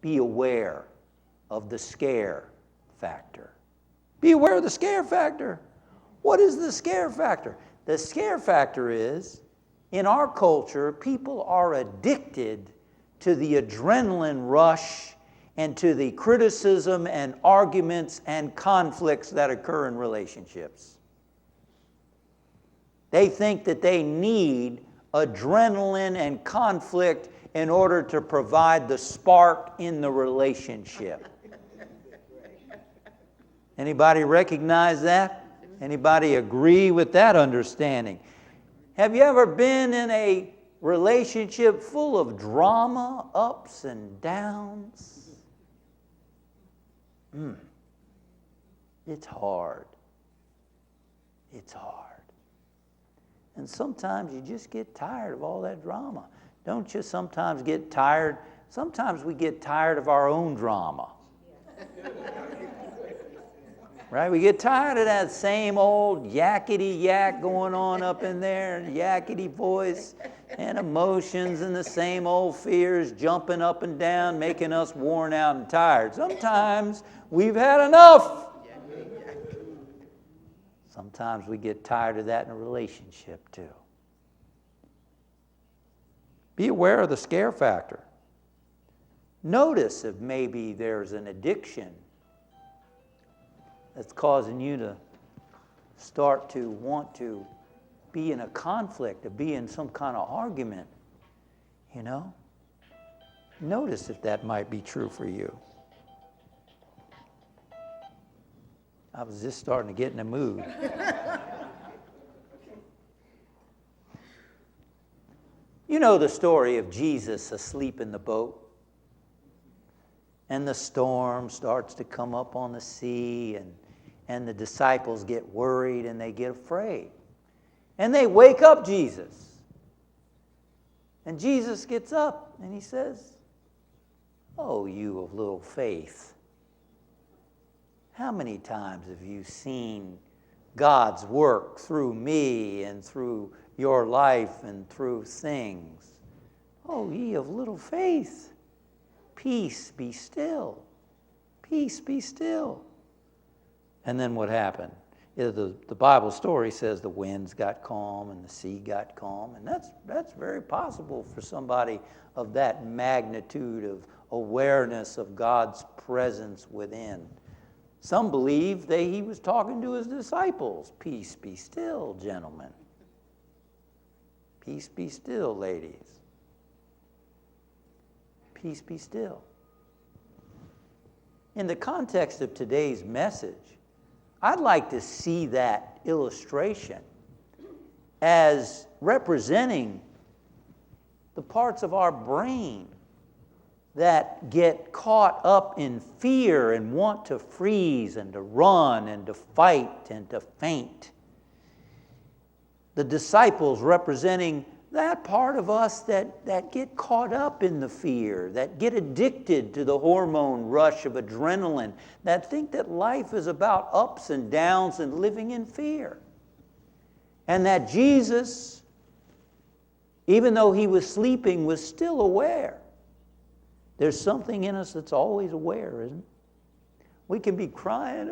be aware of the scare factor. Be aware of the scare factor. What is the scare factor? The scare factor is, in our culture, people are addicted to the adrenaline rush and to the criticism and arguments and conflicts that occur in relationships. They think that they need adrenaline and conflict in order to provide the spark in the relationship. Anybody recognize that? Anybody agree with that understanding? Have you ever been in a relationship full of drama, ups and downs? It's hard. It's hard. And sometimes you just get tired of all that drama. Don't you sometimes get tired? Sometimes we get tired of our own drama. Right? We get tired of that same old yakety-yak going on up in there, yakety voice and emotions and the same old fears jumping up and down, making us worn out and tired. Sometimes we've had enough. Sometimes we get tired of that in a relationship too. Be aware of the scare factor. Notice if maybe there's an addiction that's causing you to start to want to be in a conflict, to be in some kind of argument, you know? Notice if that might be true for you. I was just starting to get in the mood. You know the story of Jesus asleep in the boat? And the storm starts to come up on the sea, and the disciples get worried and they get afraid. And they wake up Jesus. And Jesus gets up and he says, "Oh, you of little faith. How many times have you seen God's work through me and through your life and through things? Oh, ye of little faith. Peace, be still. Peace, be still." And then what happened? The Bible story says the winds got calm and the sea got calm. And that's very possible for somebody of that magnitude of awareness of God's presence within. Some believe that he was talking to his disciples. Peace, be still, gentlemen. Peace, be still, ladies. Peace, be still. In the context of today's message, I'd like to see that illustration as representing the parts of our brain that get caught up in fear and want to freeze and to run and to fight and to faint. The disciples representing that part of us that get caught up in the fear, that get addicted to the hormone rush of adrenaline, that think that life is about ups and downs and living in fear. And that Jesus, even though he was sleeping, was still aware. There's something in us that's always aware, isn't it? We can be crying,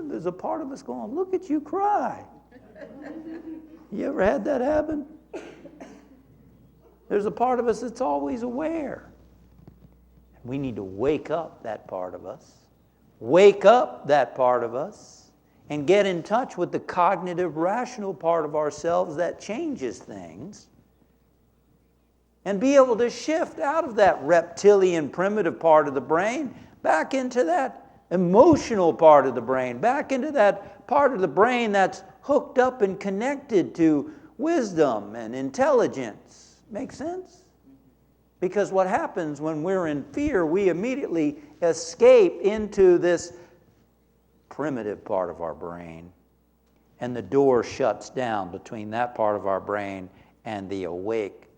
there's a part of us going, look at you cry. You ever had that happen? There's a part of us that's always aware. We need to wake up that part of us. Wake up that part of us and get in touch with the cognitive, rational part of ourselves that changes things. And be able to shift out of that reptilian, primitive part of the brain back into that emotional part of the brain, back into that part of the brain that's hooked up and connected to wisdom and intelligence. Make sense? Because what happens when we're in fear, we immediately escape into this primitive part of our brain, and the door shuts down between that part of our brain and the awake,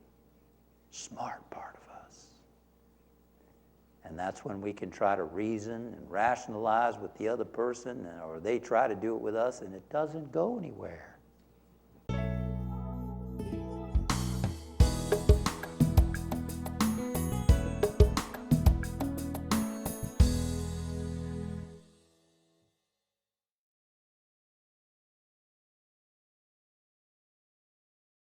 smart part of us. And that's when we can try to reason and rationalize with the other person, or they try to do it with us, and it doesn't go anywhere.